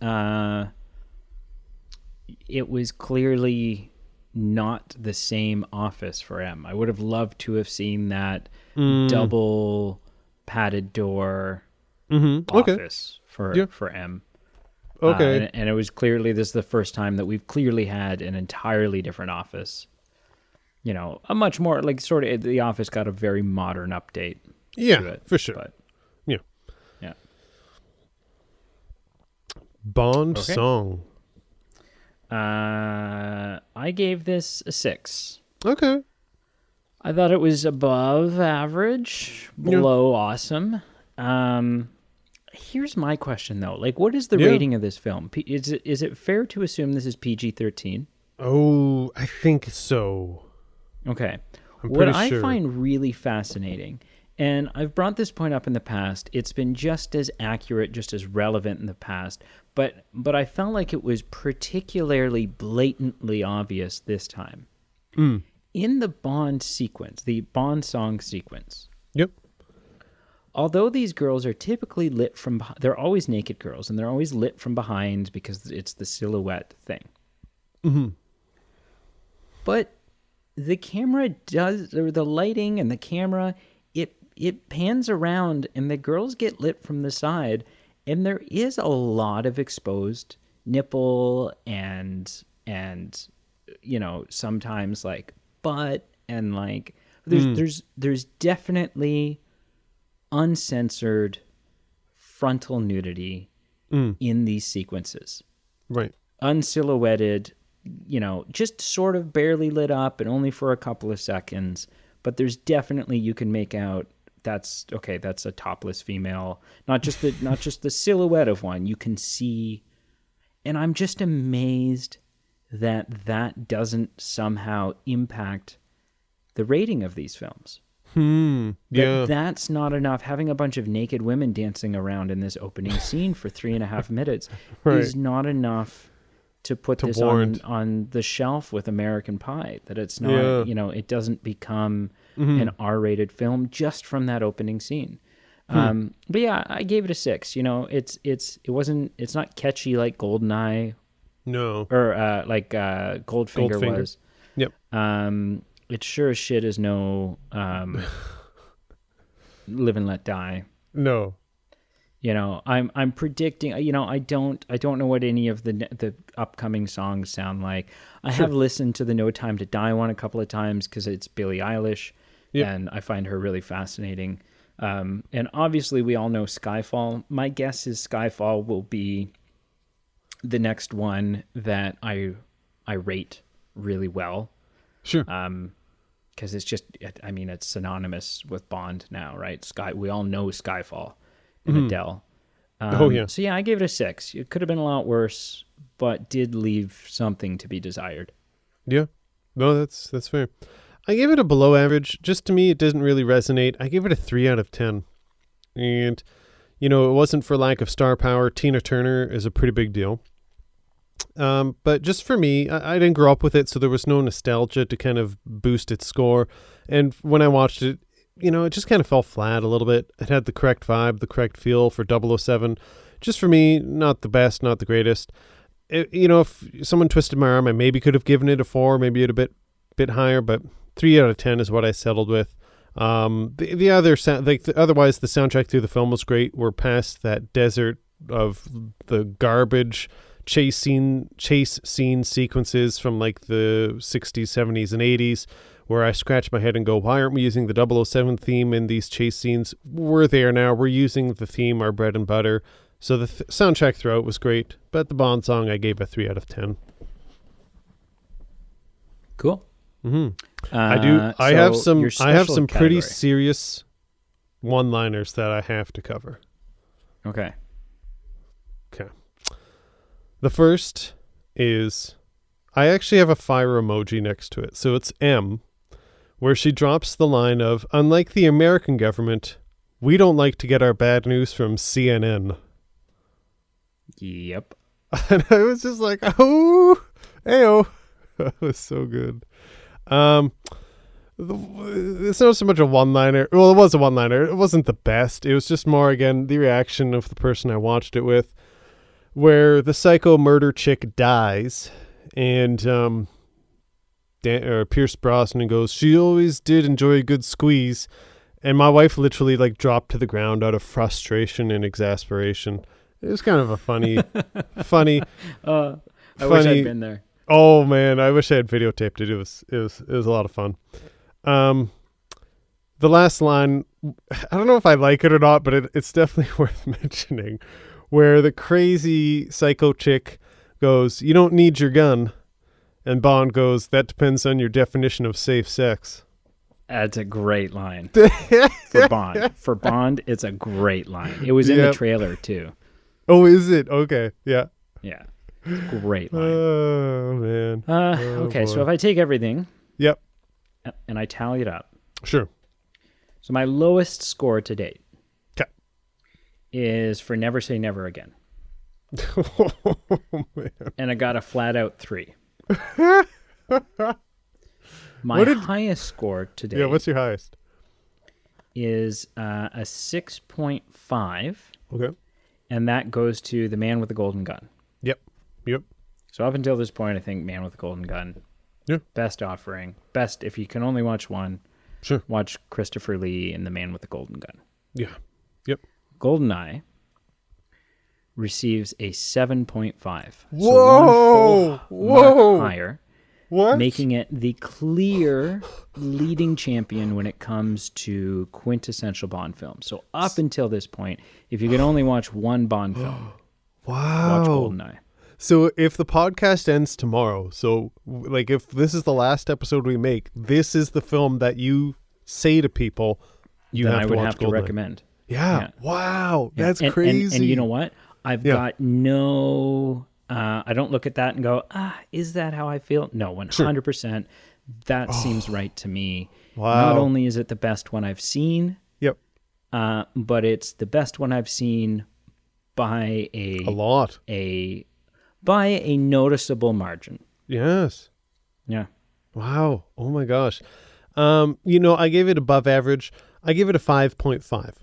it was clearly not the same office for M. I would have loved to have seen that double padded door office for M. Okay. And it was clearly, this is the first time that we've clearly had an entirely different office. A much more, like, sort of, the office got a very modern update. Yeah, to it, for sure. But, yeah. Bond song. I gave this a 6. Okay. I thought it was above average, below awesome. Here's my question, though. Like, what is the rating of this film? Is it fair to assume this is PG-13? Oh, I think so. Okay. I'm What pretty I sure. find really fascinating, and I've brought this point up in the past, it's been just as accurate, just as relevant in the past, but I felt like it was particularly blatantly obvious this time. Mm. In the Bond sequence, the Bond song sequence, Yep. although these girls are typically lit from, they're always naked girls, and they're always lit from behind because it's the silhouette thing. Mm-hmm. But the camera does, or the lighting and the camera, it pans around and the girls get lit from the side, and there is a lot of exposed nipple and sometimes like butt, and like there's definitely uncensored frontal nudity in these sequences. Right. Unsilhouetted, just sort of barely lit up and only for a couple of seconds. But there's definitely, you can make out that's a topless female, not just the silhouette of one. You can see, and I'm just amazed that doesn't somehow impact the rating of these films. Yeah. That's not enough. Having a bunch of naked women dancing around in this opening scene for 3.5 minutes Right. is not enough to put To this warrant. on the shelf with American Pie. That it's not, Yeah. it doesn't become an R-rated film just from that opening scene. But yeah, I gave it a 6. It's not catchy like Goldeneye No. or like Goldfinger Goldfinger. was. Yep. It sure as shit is no Live and Let Die. No. I'm predicting. I don't know what any of the upcoming songs sound like. I have listened to the No Time to Die one a couple of times because it's Billie Eilish, and I find her really fascinating. And obviously, we all know Skyfall. My guess is Skyfall will be the next one that I rate really well. Sure. Because it's just, it's synonymous with Bond now, right? We all know Skyfall and Adele. Oh, yeah. So yeah, I gave it a 6. It could have been a lot worse, but did leave something to be desired. Yeah. No, that's fair. I gave it a below average. Just to me, it doesn't really resonate. I gave it a 3 out of 10. And, it wasn't for lack of star power. Tina Turner is a pretty big deal. But just for me, I didn't grow up with it, so there was no nostalgia to kind of boost its score. And when I watched it, it just kind of fell flat a little bit. It had the correct vibe, the correct feel for 007. Just for me, not the best, not the greatest. If someone twisted my arm, I maybe could have given it a 4, maybe a bit higher, but 3 out of 10 is what I settled with. Otherwise, the soundtrack through the film was great. We're past that desert of the garbage chase scene sequences from like the 60s, 70s, and 80s, where I scratch my head and go, why aren't we using the 007 theme in these chase scenes? We're there now. We're using the theme, our bread and butter. So the soundtrack throughout was great, but the Bond song I gave a 3 out of 10. Cool. I have some pretty category. serious one-liners that I have to cover. Okay. The first is, I actually have a fire emoji next to it. So it's M, where she drops the line of, unlike the American government, we don't like to get our bad news from CNN. Yep. And I was just like, oh, ayo. That was so good. It's not so much a one-liner. Well, it was a one-liner. It wasn't the best. It was just more, again, the reaction of the person I watched it with, where the psycho murder chick dies, and Pierce Brosnan goes, she always did enjoy a good squeeze, and my wife literally like dropped to the ground out of frustration and exasperation. It was kind of a funny. I wish I'd been there. Oh man, I wish I had videotaped it. It was a lot of fun. The last line, I don't know if I like it or not, but it's definitely worth mentioning, where the crazy psycho chick goes, you don't need your gun. And Bond goes, that depends on your definition of safe sex. That's a great line. For Bond. For Bond, it's a great line. It was in the trailer, too. Oh, is it? Okay. Yeah. Yeah. Great line. Oh man. Okay, so boy. if I take everything Yep. and I tally it up, Sure. so my lowest score to date 'Kay. is for Never Say Never Again. Oh, man. And I got a flat out 3. My What did- highest score to date Yeah. What's your highest? is a 6.5, Okay. and that goes to The Man with the Golden Gun. Yep. Yep. So up until this point, I think Man with the Golden Gun, Yeah. best offering. Best, if you can only watch one, Sure. watch Christopher Lee in The Man with the Golden Gun. Yeah. Yep. Goldeneye receives a 7.5. Whoa! So one full Whoa! mark higher, What? making it the clear leading champion when it comes to quintessential Bond films. So up until this point, if you can only watch one Bond film, watch Wow. Goldeneye. So if the podcast ends tomorrow, so like if this is the last episode we make, this is the film that you say to people you Then have I to would watch have to Goldeneye. recommend. Yeah. Yeah. Wow. Yeah. That's And- crazy. And you know what? I've Yeah. got no... I don't look at that and go, is that how I feel? No, 100%. That seems right to me. Wow. Not only is it the best one I've seen, Yep. but it's the best one I've seen by A lot. by a noticeable margin. Yes. Yeah. Wow. Oh my gosh. I gave it above average. I give it a 5.5.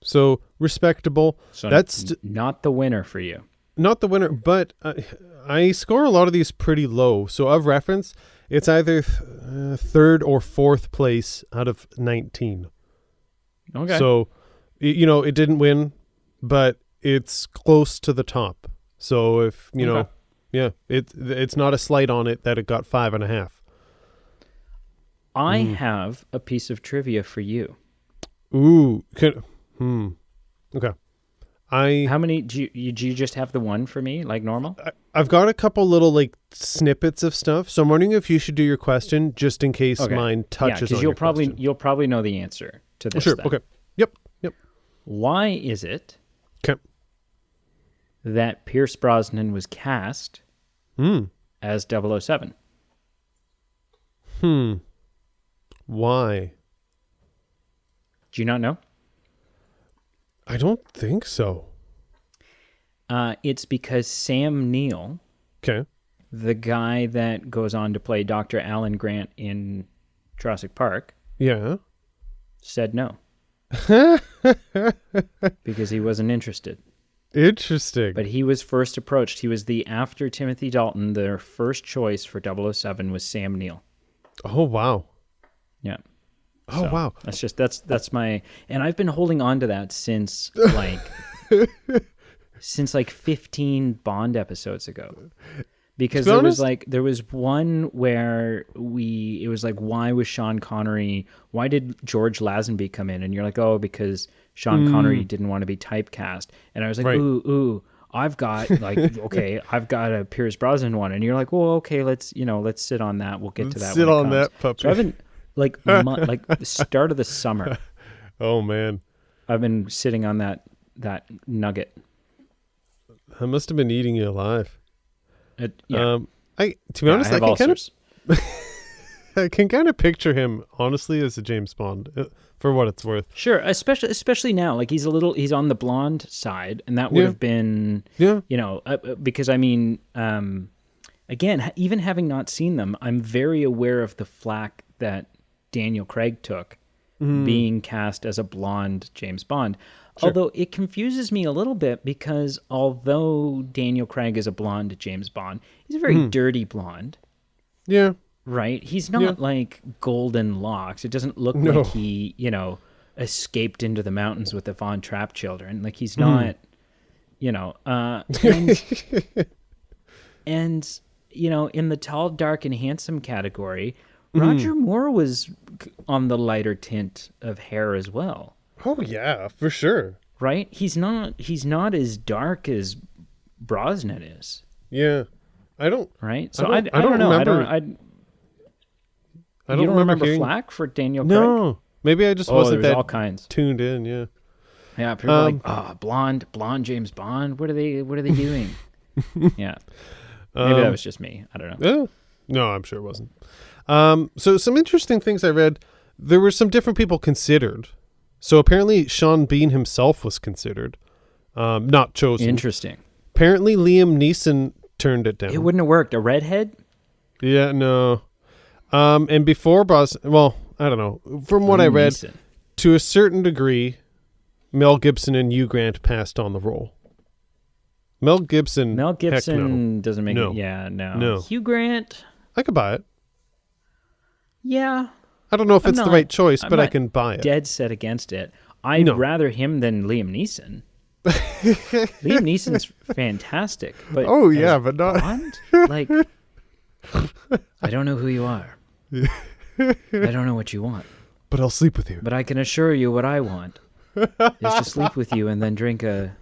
So respectable. So That's not the winner for you. not the winner, but I score a lot of these pretty low. So of reference, it's either third or fourth place out of 19. Okay. So, it didn't win, but it's close to the top. So if, Okay. it's not a slight on it that it got 5.5. I have a piece of trivia for you. Ooh. Okay. How many do you just have the one for me, like normal? I've got a couple little like snippets of stuff, so I'm wondering if you should do your question just in case Okay. mine touches because on you'll your probably question. you'll probably know the answer to this. Sure. then. Okay. Yep. Why is it Okay. that Pierce Brosnan was cast as 007? Why? Do you not know? I don't think so. It's because Sam Neill, Okay. the guy that goes on to play Dr. Alan Grant in Jurassic Park, Yeah. said no. Because he wasn't interested. Interesting. But he was first approached. He was after Timothy Dalton, their first choice for 007 was Sam Neill. Oh wow. Yeah. Oh wow. That's my, and I've been holding on to that since like 15 Bond episodes ago. Because To be honest, there was one where it was like, why was Sean Connery, why did George Lazenby come in? And you're like, oh, because Sean Connery didn't want to be typecast. And I was like, Right. ooh, I've got I've got a Pierce Brosnan one. And you're like, well, okay, let's sit on that. We'll get to that. Sit when it on comes. that puppy. So I've been like the start of the summer. Oh man. I've been sitting on that nugget. I must have been eating you alive. Yeah. To be honest, I have ulcers. I can kind of picture him honestly as a James Bond, for what it's worth. Sure, especially now, like he's on the blonde side, and that would have been, because I mean, again, even having not seen them, I'm very aware of the flack that Daniel Craig took being cast as a blonde James Bond. Sure. Although it confuses me a little bit because although Daniel Craig is a blonde James Bond, he's a very dirty blonde. Yeah. Right? He's not like golden locks. It doesn't look like he, escaped into the mountains with the Von Trapp children. Like he's not, and in the tall, dark, and handsome category, Roger Moore was on the lighter tint of hair as well. Oh yeah, for sure. Right? He's not as dark as Brosnan is. Yeah. Right? So I don't know. remember. I don't remember hearing flack for Daniel Craig? No. Maybe I just wasn't there was that all kinds. tuned in, yeah. Yeah, people are like, blonde James Bond. What are they doing? Yeah. Maybe that was just me. I don't know. Yeah. No, I'm sure it wasn't. So some interesting things I read. There were some different people considered. So apparently Sean Bean himself was considered, not chosen. Interesting. Apparently Liam Neeson turned it down. It wouldn't have worked. A redhead? Yeah, no. And before well, I don't know. From what I read, Neeson. to a certain degree, Mel Gibson and Hugh Grant passed on the role. Mel Gibson heck no. Doesn't make No. it. Yeah, no. No. Hugh Grant? I could buy it. Yeah. I don't know if it's the right choice, but I not can buy it. Dead set against it. I'd rather him than Liam Neeson. Liam Neeson's fantastic, but but not Bond? Like, I don't know who you are. I don't know what you want, but I'll sleep with you. but I can assure you what I want is to sleep with you and then drink a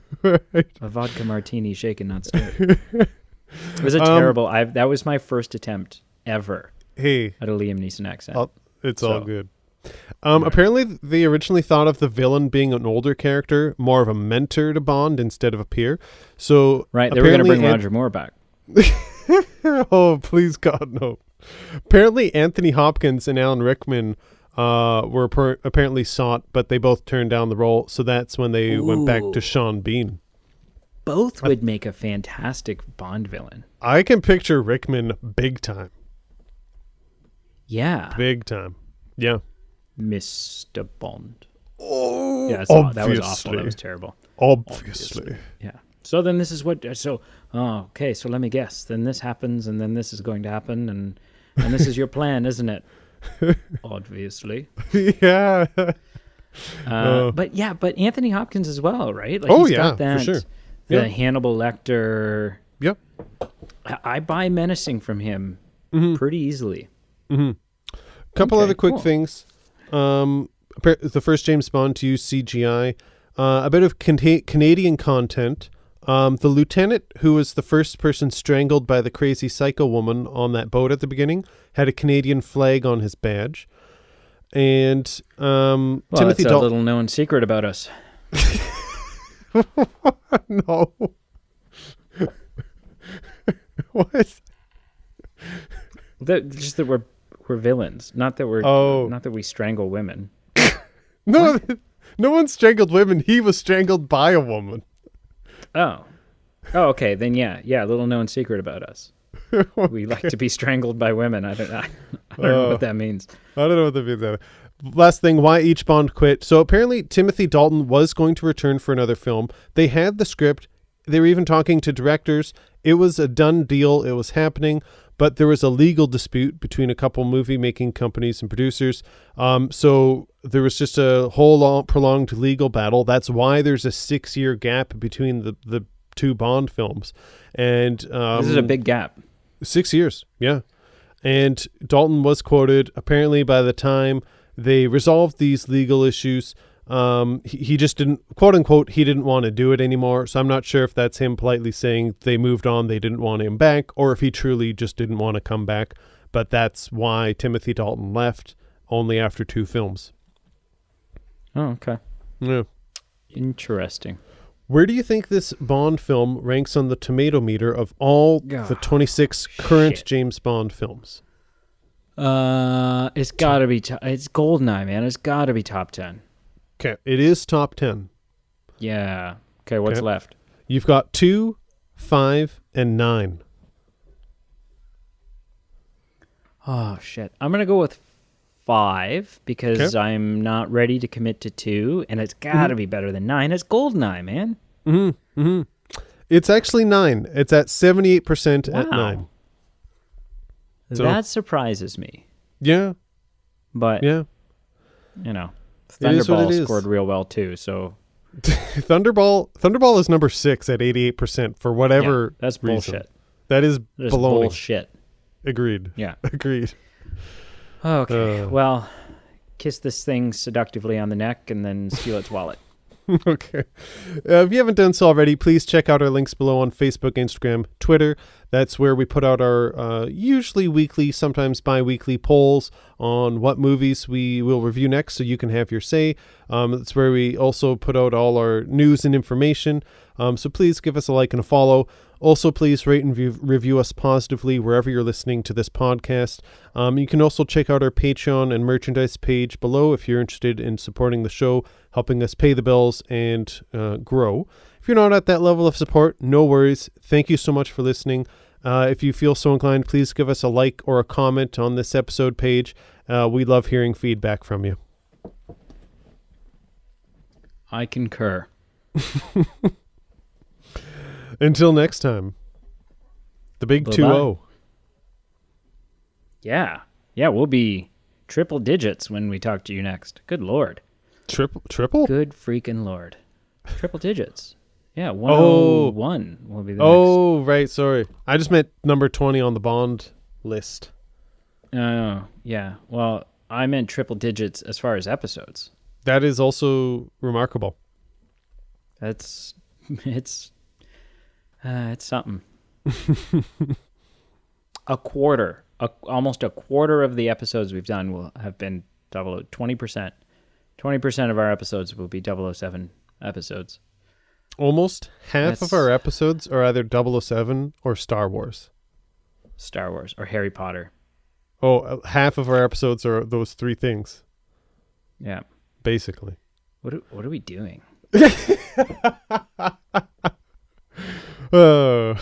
vodka martini shaken not stirred. It was a terrible. That was my first attempt ever at a Liam Neeson accent. It's all good. Apparently, they originally thought of the villain being an older character, more of a mentor to Bond instead of a peer. So Right, they were going to bring Roger Moore back. Oh, please God, no. Apparently, Anthony Hopkins and Alan Rickman were apparently sought, but they both turned down the role. So that's when they went back to Sean Bean. Both would make a fantastic Bond villain. I can picture Rickman big time. Yeah. Big time. Yeah. Mr. Bond. Oh, yeah, that was awful. That was terrible. Obviously. Yeah. So then this is what. Okay. So let me guess. Then this happens, and then this is going to happen, and this is your plan, isn't it? Obviously. Yeah. But Anthony Hopkins as well, right? Like he's got that, for sure. The Hannibal Lecter. Yep. I buy menacing from him pretty easily. Couple other quick things. The first James Bond to use CGI. A bit of Canadian content. The lieutenant, who was the first person strangled by the crazy psycho woman on that boat at the beginning, had a Canadian flag on his badge. And Timothy that's a little known secret about us. No. What? Just that we're villains, not that we strangle women. No, no one strangled women. He was strangled by a woman. Oh, okay. Then yeah. A little known secret about us. We like to be strangled by women. I don't know what that means. I don't know what that means either. Last thing, why each Bond quit. So apparently Timothy Dalton was going to return for another film. They had the script. They were even talking to directors. It was a done deal. It was happening. But there was a legal dispute between a couple movie-making companies and producers. So there was just a whole prolonged legal battle. That's why there's a 6-year gap between the two Bond films. And this is a big gap. 6 years, yeah. And Dalton was quoted, apparently by the time they resolved these legal issues, he just didn't, quote unquote, he didn't want to do it anymore. So I'm not sure if that's him politely saying they moved on, they didn't want him back, or if he truly just didn't want to come back. But that's why Timothy Dalton left only after 2 films. Oh, okay. Yeah. Interesting. Where do you think this Bond film ranks on the tomato meter of all the 26 current James Bond films? It's got to be, it's Goldeneye, man. It's got to be top 10. Okay, it is top 10. Yeah. Okay, what's left? You've got 2, 5, and 9. Oh, shit. I'm going to go with 5 because I'm not ready to commit to 2, and it's got to be better than 9. It's Goldeneye, man. It's actually 9. It's at 78% at 9. So, that surprises me. Yeah. But, you know, Thunderball scored real well too, so... Thunderball is number 6 at 88% for whatever that's reason. Bullshit. That is baloney. Bullshit. Agreed. Yeah. Agreed. Okay, well, kiss this thing seductively on the neck and then steal its wallet. Okay. If you haven't done so already, please check out our links below on Facebook, Instagram, Twitter. That's where we put out our usually weekly, sometimes bi-weekly polls on what movies we will review next, so you can have your say. That's where we also put out all our news and information. So please give us a like and a follow. Also, please rate and review us positively wherever you're listening to this podcast. You can also check out our Patreon and merchandise page below if you're interested in supporting the show, helping us pay the bills and grow. If you're not at that level of support, no worries. Thank you so much for listening. If you feel so inclined, please give us a like or a comment on this episode page. We love hearing feedback from you. I concur. Until next time, the big Bye-bye. 2-0. Yeah. Yeah, we'll be triple digits when we talk to you next. Good Lord. Triple? Good freaking Lord. Triple digits. Yeah, 101 will be the next. Oh, right. Sorry. I just meant number 20 on the Bond list. Oh, yeah. Well, I meant triple digits as far as episodes. That is also remarkable. It's something. Almost a quarter of the episodes we've done will have been 20%. 20% of our episodes will be 007 episodes. Almost half of our episodes are either 007 or Star Wars. Star Wars or Harry Potter. Oh, half of our episodes are those three things. Yeah. Basically. What are we doing? Oh.